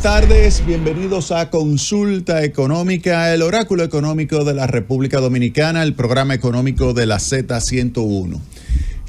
tardes, bienvenidos a Consulta Económica, el oráculo económico de la República Dominicana, el programa económico de la Z101.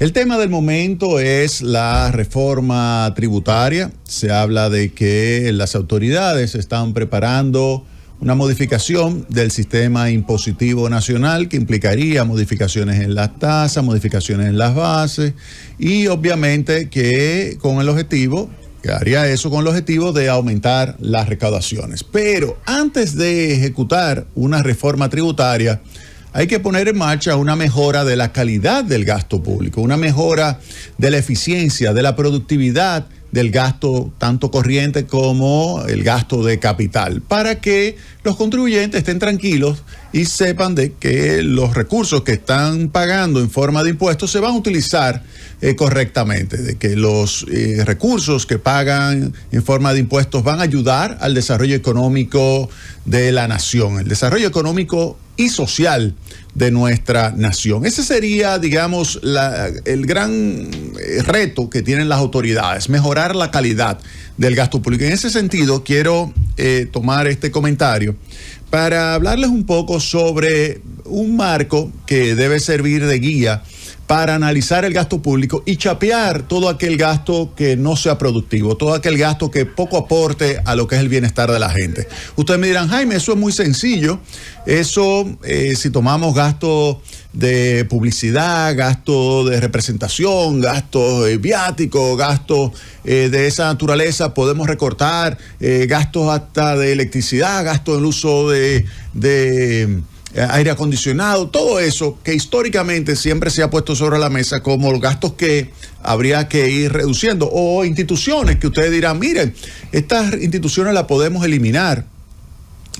El tema del momento es la reforma tributaria. Se habla de que las autoridades están preparando una modificación del sistema impositivo nacional que implicaría modificaciones en las tasas, modificaciones en las bases y obviamente que con el objetivo, que haría eso con el objetivo de aumentar las recaudaciones. Pero antes de ejecutar una reforma tributaria, hay que poner en marcha una mejora de la calidad del gasto público, una mejora de la eficiencia, de la productividad del gasto tanto corriente como el gasto de capital, para que los contribuyentes estén tranquilos y sepan de que los recursos que están pagando en forma de impuestos se van a utilizar correctamente, de que los recursos que pagan en forma de impuestos van a ayudar al desarrollo económico de la nación, el desarrollo económico y social de nuestra nación. Ese sería, digamos, el gran reto que tienen las autoridades, mejorar la calidad del gasto público. En ese sentido, quiero tomar este comentario para hablarles un poco sobre un marco que debe servir de guía para analizar el gasto público y chapear todo aquel gasto que no sea productivo, todo aquel gasto que poco aporte a lo que es el bienestar de la gente. Ustedes me dirán, Jaime, eso es muy sencillo. Eso, si tomamos gasto de publicidad, gasto de representación, gasto viático, gasto de esa naturaleza, podemos recortar gastos hasta de electricidad, gasto del uso de aire acondicionado, todo eso que históricamente siempre se ha puesto sobre la mesa como los gastos que habría que ir reduciendo, o instituciones que ustedes dirán, miren, estas instituciones las podemos eliminar,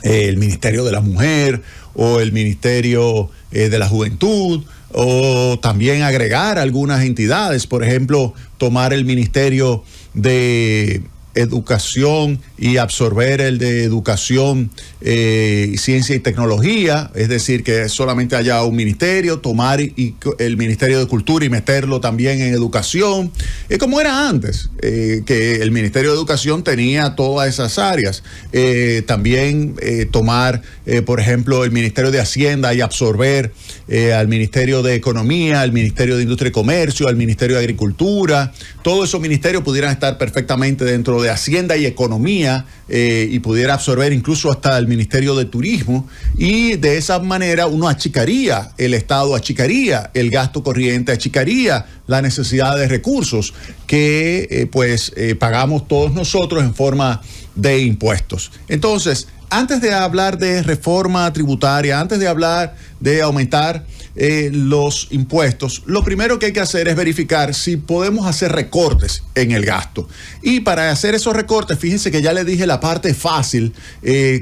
el Ministerio de la Mujer o el Ministerio de la Juventud, o también agregar algunas entidades, por ejemplo, tomar el Ministerio de Educación y absorber el de Educación, Ciencia y Tecnología, es decir, que solamente haya un ministerio, tomar el Ministerio de Cultura y meterlo también en Educación, como era antes, que el Ministerio de Educación tenía todas esas áreas. También tomar, por ejemplo, el Ministerio de Hacienda y absorber al Ministerio de Economía, al Ministerio de Industria y Comercio, al Ministerio de Agricultura. Todos esos ministerios pudieran estar perfectamente dentro de Hacienda y Economía, y pudiera absorber incluso hasta el Ministerio de Turismo, y de esa manera uno achicaría el Estado, achicaría el gasto corriente, achicaría la necesidad de recursos que pagamos todos nosotros en forma de impuestos. Entonces, antes de hablar de reforma tributaria, antes de hablar de aumentar los impuestos, lo primero que hay que hacer es verificar si podemos hacer recortes en el gasto. Y para hacer esos recortes, fíjense que ya les dije la parte fácil,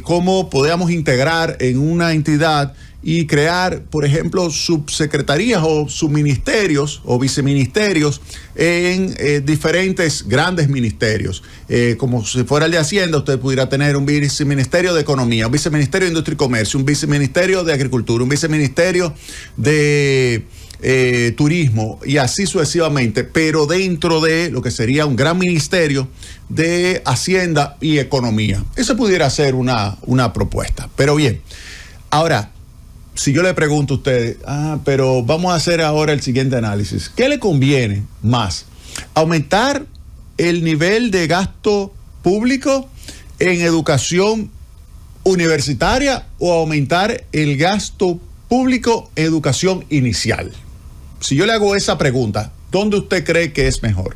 cómo podemos integrar en una entidad y crear, por ejemplo, subsecretarías o subministerios o viceministerios en diferentes grandes ministerios. Como si fuera el de Hacienda, usted pudiera tener un viceministerio de Economía, un viceministerio de Industria y Comercio, un viceministerio de Agricultura, un viceministerio de Turismo y así sucesivamente, pero dentro de lo que sería un gran ministerio de Hacienda y Economía. Eso pudiera ser una propuesta. Pero bien, ahora, si yo le pregunto a ustedes, pero vamos a hacer ahora el siguiente análisis. ¿Qué le conviene más? ¿Aumentar el nivel de gasto público en educación universitaria o aumentar el gasto público en educación inicial? Si yo le hago esa pregunta, ¿dónde usted cree que es mejor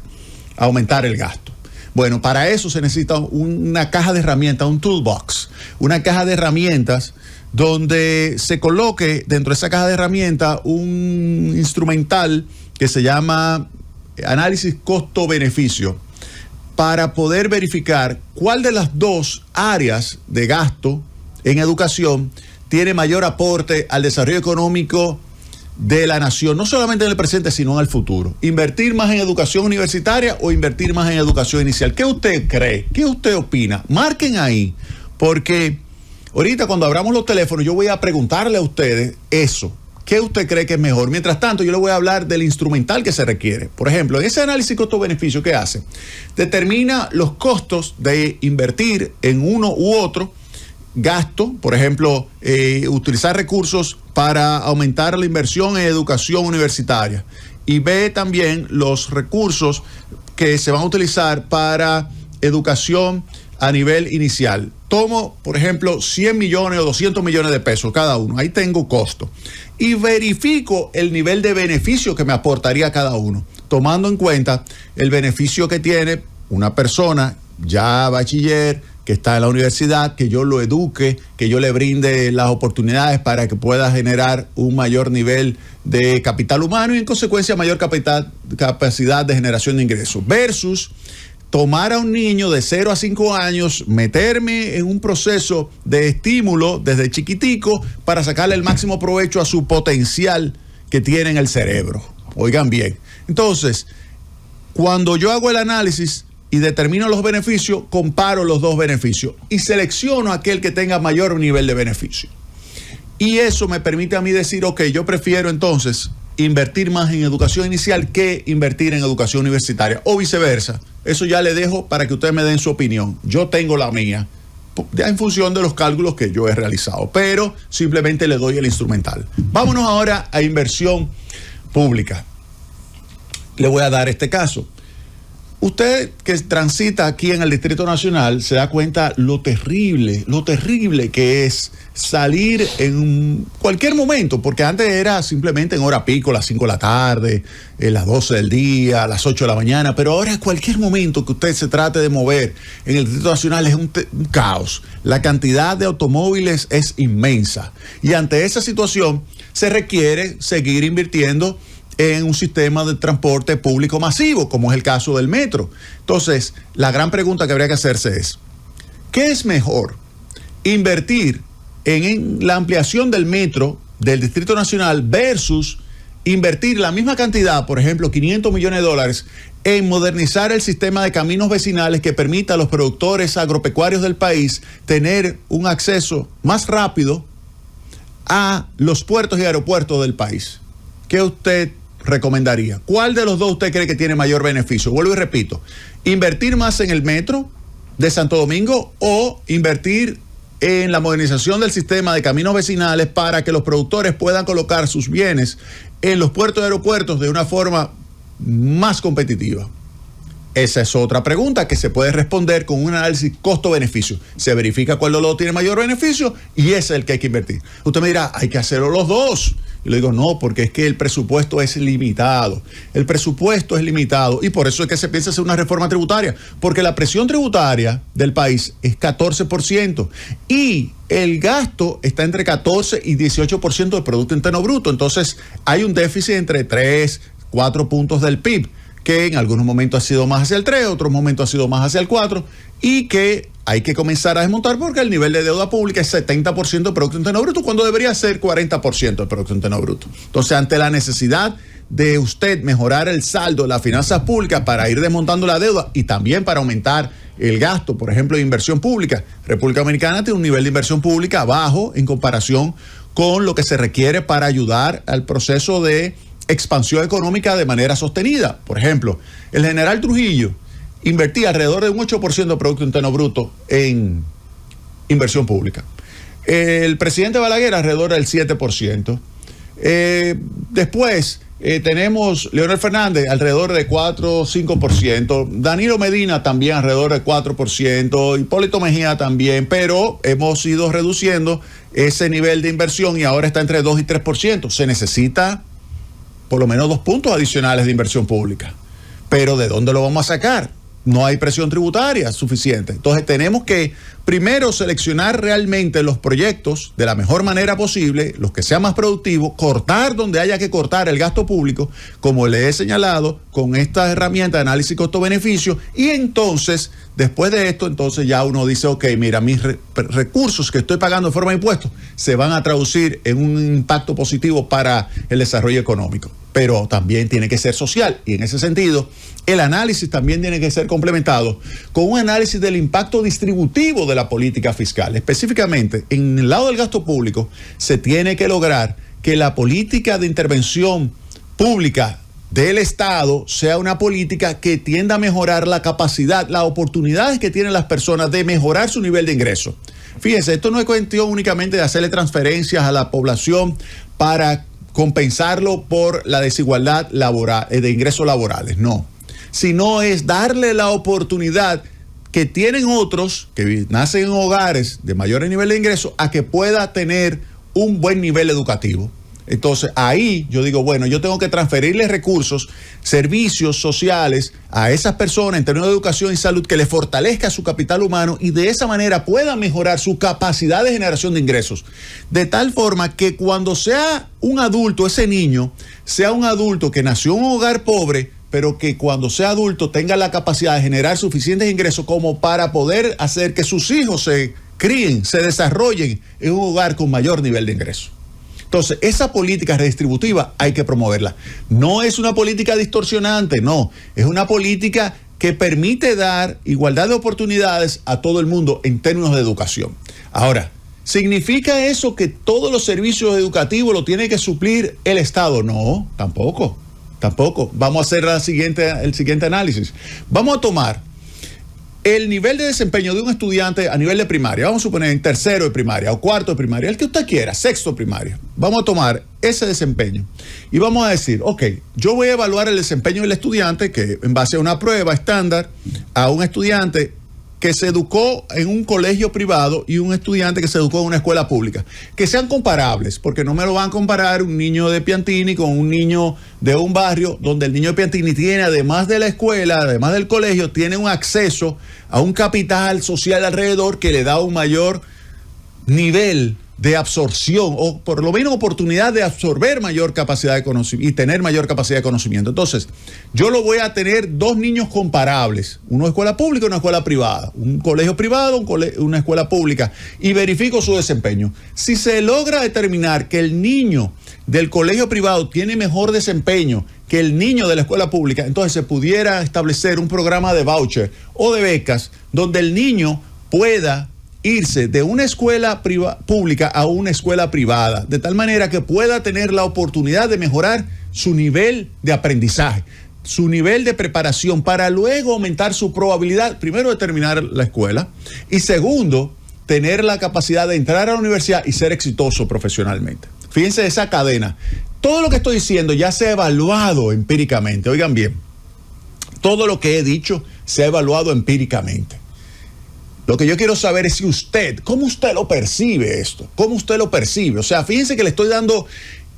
aumentar el gasto? Bueno, para eso se necesita una caja de herramientas, un toolbox, una caja de herramientas donde se coloque dentro de esa caja de herramientas un instrumental que se llama análisis costo-beneficio, para poder verificar cuál de las dos áreas de gasto en educación tiene mayor aporte al desarrollo económico de la nación, no solamente en el presente, sino en el futuro. Invertir más en educación universitaria o invertir más en educación inicial. ¿Qué usted cree? ¿Qué usted opina? Marquen ahí, porque ahorita cuando abramos los teléfonos yo voy a preguntarle a ustedes eso. ¿qué usted cree que es mejor? Mientras tanto, yo le voy a hablar del instrumental que se requiere. Por ejemplo, en ese análisis costo-beneficio que hace, determina los costos de invertir en uno u otro gasto, por ejemplo, utilizar recursos para aumentar la inversión en educación universitaria, y ve también los recursos que se van a utilizar para educación a nivel inicial. Tomo, por ejemplo, 100 millones o 200 millones de pesos cada uno. Ahí tengo costo. Y verifico el nivel de beneficio que me aportaría cada uno, tomando en cuenta el beneficio que tiene una persona ya bachiller, que está en la universidad, que yo lo eduque, que yo le brinde las oportunidades para que pueda generar un mayor nivel de capital humano y en consecuencia mayor capacidad de generación de ingresos, versus tomar a un niño de 0 a 5 años, meterme en un proceso de estímulo desde chiquitico para sacarle el máximo provecho a su potencial que tiene en el cerebro. Oigan bien. Entonces, cuando yo hago el análisis y determino los beneficios, comparo los dos beneficios y selecciono aquel que tenga mayor nivel de beneficio. Y eso me permite a mí decir, ok, yo prefiero entonces invertir más en educación inicial que invertir en educación universitaria, o viceversa. Eso ya le dejo para que ustedes me den su opinión. Yo tengo la mía, ya en función de los cálculos que yo he realizado, pero simplemente le doy el instrumental. Vámonos ahora a inversión pública. Le voy a dar este caso. Usted que transita aquí en el Distrito Nacional se da cuenta lo terrible que es salir en cualquier momento, porque antes era simplemente en hora pico, las 5 de la tarde, las 12 del día, las 8 de la mañana, pero ahora es cualquier momento que usted se trate de mover en el Distrito Nacional es un caos. La cantidad de automóviles es inmensa y ante esa situación se requiere seguir invirtiendo en un sistema de transporte público masivo, como es el caso del metro. Entonces, la gran pregunta que habría que hacerse es, ¿qué es mejor? ¿Invertir en la ampliación del metro del Distrito Nacional versus invertir la misma cantidad, por ejemplo, 500 millones de dólares, en modernizar el sistema de caminos vecinales que permita a los productores agropecuarios del país tener un acceso más rápido a los puertos y aeropuertos del país? ¿Qué usted recomendaría? ¿Cuál de los dos usted cree que tiene mayor beneficio? Vuelvo y repito, invertir más en el metro de Santo Domingo o invertir en la modernización del sistema de caminos vecinales para que los productores puedan colocar sus bienes en los puertos y aeropuertos de una forma más competitiva. Esa es otra pregunta que se puede responder con un análisis costo-beneficio. Se verifica cuál de los dos tiene mayor beneficio y ese es el que hay que invertir. Usted me dirá, hay que hacerlo los dos. Y le digo, no, porque es que el presupuesto es limitado. El presupuesto es limitado y por eso es que se piensa hacer una reforma tributaria, porque la presión tributaria del país es 14% y el gasto está entre 14 y 18% del Producto Interno Bruto. Entonces, hay un déficit entre 3, 4 puntos del PIB, que en algunos momentos ha sido más hacia el 3, otros momentos ha sido más hacia el 4, y que hay que comenzar a desmontar porque el nivel de deuda pública es 70% del Producto Interno Bruto, cuando debería ser 40% del Producto Interno Bruto. Entonces, ante la necesidad de usted mejorar el saldo de las finanzas públicas para ir desmontando la deuda y también para aumentar el gasto, por ejemplo, de inversión pública, República Dominicana tiene un nivel de inversión pública bajo en comparación con lo que se requiere para ayudar al proceso de expansión económica de manera sostenida. Por ejemplo, el general Trujillo invertía alrededor de un 8% del Producto Interno Bruto en inversión pública. El presidente Balaguer alrededor del 7%. Después tenemos Leonel Fernández alrededor de 4 o 5%. Danilo Medina también alrededor de 4%. Hipólito Mejía también. Pero hemos ido reduciendo ese nivel de inversión y ahora está entre 2 y 3%. Se necesita por lo menos 2 puntos adicionales de inversión pública. Pero ¿de dónde lo vamos a sacar? No hay presión tributaria suficiente. Entonces tenemos que primero seleccionar realmente los proyectos de la mejor manera posible, los que sean más productivos, cortar donde haya que cortar el gasto público, como le he señalado, con esta herramienta de análisis costo-beneficio, y entonces, después de esto, entonces ya uno dice, ok, mira, mis recursos que estoy pagando en forma de impuestos se van a traducir en un impacto positivo para el desarrollo económico. Pero también tiene que ser social, y en ese sentido el análisis también tiene que ser complementado con un análisis del impacto distributivo de la política fiscal. Específicamente, en el lado del gasto público se tiene que lograr que la política de intervención pública del Estado sea una política que tienda a mejorar la capacidad, las oportunidades que tienen las personas de mejorar su nivel de ingreso. Fíjense, esto no es cuestión únicamente de hacerle transferencias a la población para compensarlo por la desigualdad laboral, de ingresos laborales, no. Sino es darle la oportunidad que tienen otros que nacen en hogares de mayor nivel de ingreso a que pueda tener un buen nivel educativo. Entonces ahí yo digo, bueno, yo tengo que transferirle recursos, servicios sociales a esas personas en términos de educación y salud que les fortalezca su capital humano y de esa manera puedan mejorar su capacidad de generación de ingresos. De tal forma que cuando sea un adulto, ese niño, sea un adulto que nació en un hogar pobre, pero que cuando sea adulto tenga la capacidad de generar suficientes ingresos como para poder hacer que sus hijos se críen, se desarrollen en un hogar con mayor nivel de ingresos. Entonces, esa política redistributiva hay que promoverla. No es una política distorsionante, no. Es una política que permite dar igualdad de oportunidades a todo el mundo en términos de educación. Ahora, ¿significa eso que todos los servicios educativos lo tiene que suplir el Estado? No, tampoco. Vamos a hacer el siguiente análisis. Vamos a tomar el nivel de desempeño de un estudiante a nivel de primaria, vamos a suponer en tercero de primaria o cuarto de primaria, el que usted quiera, sexto de primaria. Vamos a tomar ese desempeño y vamos a decir, ok, yo voy a evaluar el desempeño del estudiante que en base a una prueba estándar a un estudiante que se educó en un colegio privado y un estudiante que se educó en una escuela pública. Que sean comparables, porque no me lo van a comparar un niño de Piantini con un niño de un barrio donde el niño de Piantini tiene, además de la escuela, además del colegio, tiene un acceso a un capital social alrededor que le da un mayor nivel de absorción o por lo menos oportunidad de absorber mayor capacidad de conocimiento y tener mayor capacidad de conocimiento. Entonces, yo lo voy a tener dos niños comparables, una escuela pública y una escuela privada, un colegio privado, una escuela pública, y verifico su desempeño. Si se logra determinar que el niño del colegio privado tiene mejor desempeño que el niño de la escuela pública, entonces se pudiera establecer un programa de voucher o de becas donde el niño pueda irse de una escuela pública a una escuela privada, de tal manera que pueda tener la oportunidad de mejorar su nivel de aprendizaje, su nivel de preparación, para luego aumentar su probabilidad, primero, de terminar la escuela, y segundo, tener la capacidad de entrar a la universidad y ser exitoso profesionalmente. Fíjense esa cadena. Todo lo que estoy diciendo ya se ha evaluado empíricamente. Oigan bien, todo lo que he dicho se ha evaluado empíricamente. Lo que yo quiero saber es si ¿cómo usted lo percibe esto? ¿Cómo usted lo percibe? O sea, fíjense que le estoy dando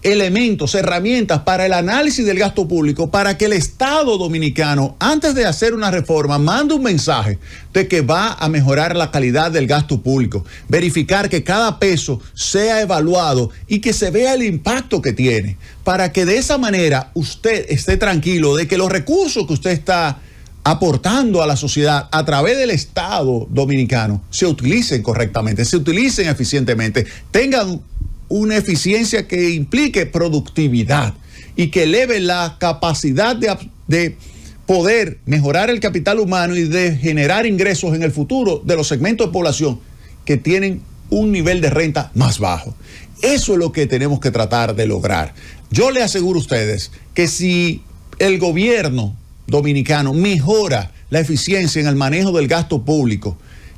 elementos, herramientas para el análisis del gasto público, para que el Estado dominicano, antes de hacer una reforma, mande un mensaje de que va a mejorar la calidad del gasto público, verificar que cada peso sea evaluado y que se vea el impacto que tiene, para que de esa manera usted esté tranquilo de que los recursos que usted está aportando a la sociedad a través del Estado dominicano se utilicen correctamente, se utilicen eficientemente, tengan una eficiencia que implique productividad y que eleve la capacidad de poder mejorar el capital humano y de generar ingresos en el futuro de los segmentos de población que tienen un nivel de renta más bajo. Eso es lo que tenemos que tratar de lograr. Yo le aseguro a ustedes que si el gobierno dominicano mejora la eficiencia en el manejo del gasto público,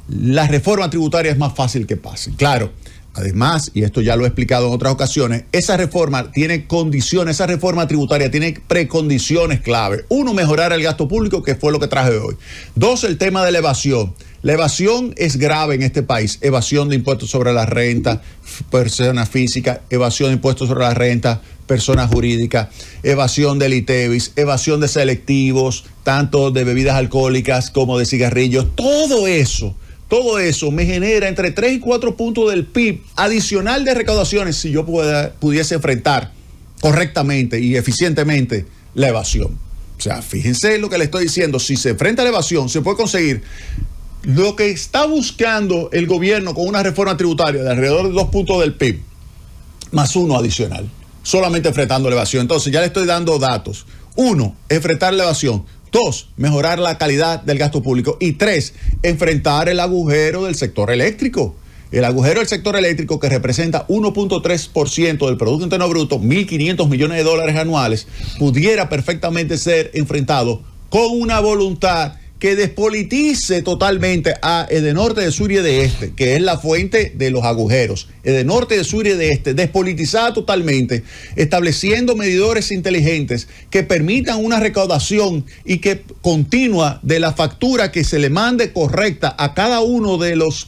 la reforma tributaria es más fácil que pase. Claro, además, y esto ya lo he explicado en otras ocasiones, esa reforma tiene condiciones, esa reforma tributaria tiene precondiciones clave. Uno, mejorar el gasto público, que fue lo que traje hoy. Dos, el tema de la evasión. La evasión es grave en este país. Evasión de impuestos sobre la renta, personas físicas, evasión de impuestos sobre la renta, personas jurídicas, evasión del ITEVIS, evasión de selectivos, tanto de bebidas alcohólicas como de cigarrillos. Todo eso me genera entre 3 y 4 puntos del PIB adicional de recaudaciones si yo pudiese enfrentar correctamente y eficientemente la evasión. O sea, fíjense lo que le estoy diciendo. Si se enfrenta a la evasión, se puede conseguir lo que está buscando el gobierno con una reforma tributaria de alrededor de 2 puntos del PIB, más uno adicional, solamente enfrentando la evasión. Entonces ya le estoy dando datos. 1, enfrentar la evasión. 2, mejorar la calidad del gasto público. Y 3, enfrentar el agujero del sector eléctrico. el agujero del sector eléctrico, que representa 1.3% del Producto Interno Bruto, 1.500 millones de dólares anuales, pudiera perfectamente ser enfrentado con una voluntad que despolitice totalmente a Edenorte, de Sur y de Este, que es la fuente de los agujeros. Edenorte, de Sur y de Este, despolitizada totalmente, estableciendo medidores inteligentes que permitan una recaudación y que continua de la factura que se le mande correcta a cada uno de los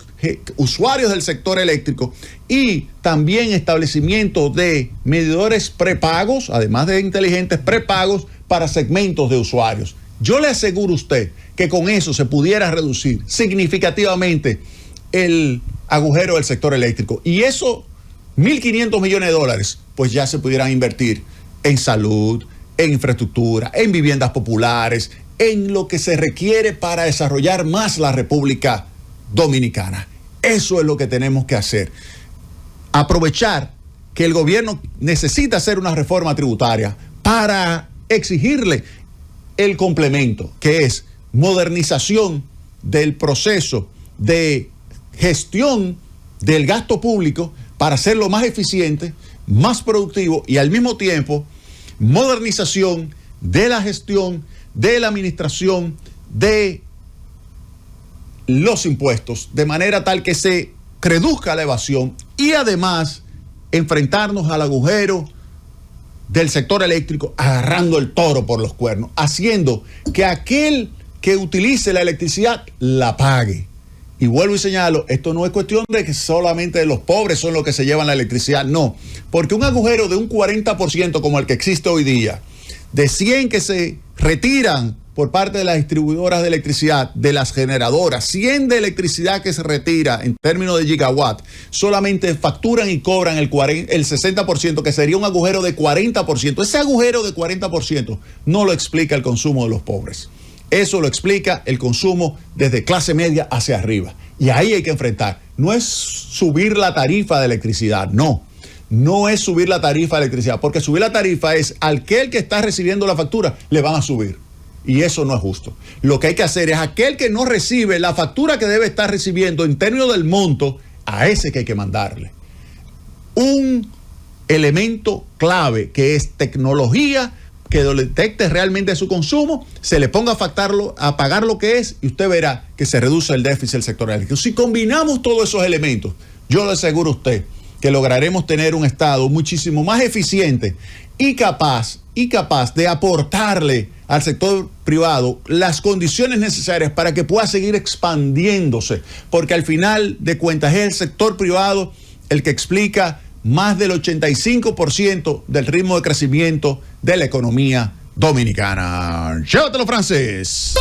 usuarios del sector eléctrico, y también establecimiento de medidores prepagos, además de inteligentes, prepagos para segmentos de usuarios. Yo le aseguro a usted que con eso se pudiera reducir significativamente el agujero del sector eléctrico. Y eso, 1.500 millones de dólares, pues ya se pudieran invertir en salud, en infraestructura, en viviendas populares, en lo que se requiere para desarrollar más la República Dominicana. Eso es lo que tenemos que hacer. Aprovechar que el gobierno necesita hacer una reforma tributaria para exigirle el complemento, que es modernización del proceso de gestión del gasto público para hacerlo más eficiente, más productivo, y al mismo tiempo modernización de la gestión, de la administración de los impuestos, de manera tal que se reduzca la evasión y además enfrentarnos al agujero del sector eléctrico agarrando el toro por los cuernos, haciendo que aquel que utilice la electricidad la pague. Y vuelvo y señalo, esto no es cuestión de que solamente los pobres son los que se llevan la electricidad, no, porque un agujero de un 40% como el que existe hoy día, de 100 que se retiran por parte de las distribuidoras de electricidad, de las generadoras, 100 de electricidad que se retira en términos de gigawatt, solamente facturan y cobran el 60%, que sería un agujero de 40%. Ese agujero de 40% no lo explica el consumo de los pobres. Eso lo explica el consumo desde clase media hacia arriba. Y ahí hay que enfrentar. No es subir la tarifa de electricidad, no. No es subir la tarifa de electricidad, porque subir la tarifa es al que está recibiendo la factura, le van a subir. Y eso no es justo. Lo que hay que hacer es aquel que no recibe la factura que debe estar recibiendo en términos del monto, a ese que hay que mandarle un elemento clave, que es tecnología que detecte realmente su consumo, se le ponga a pagar lo que es, y usted verá que se reduce el déficit del sector eléctrico. Si combinamos todos esos elementos, yo le aseguro a usted que lograremos tener un Estado muchísimo más eficiente y capaz de aportarle al sector privado las condiciones necesarias para que pueda seguir expandiéndose, porque al final de cuentas es el sector privado el que explica más del 85% del ritmo de crecimiento de la economía dominicana. Llévatelo, francés.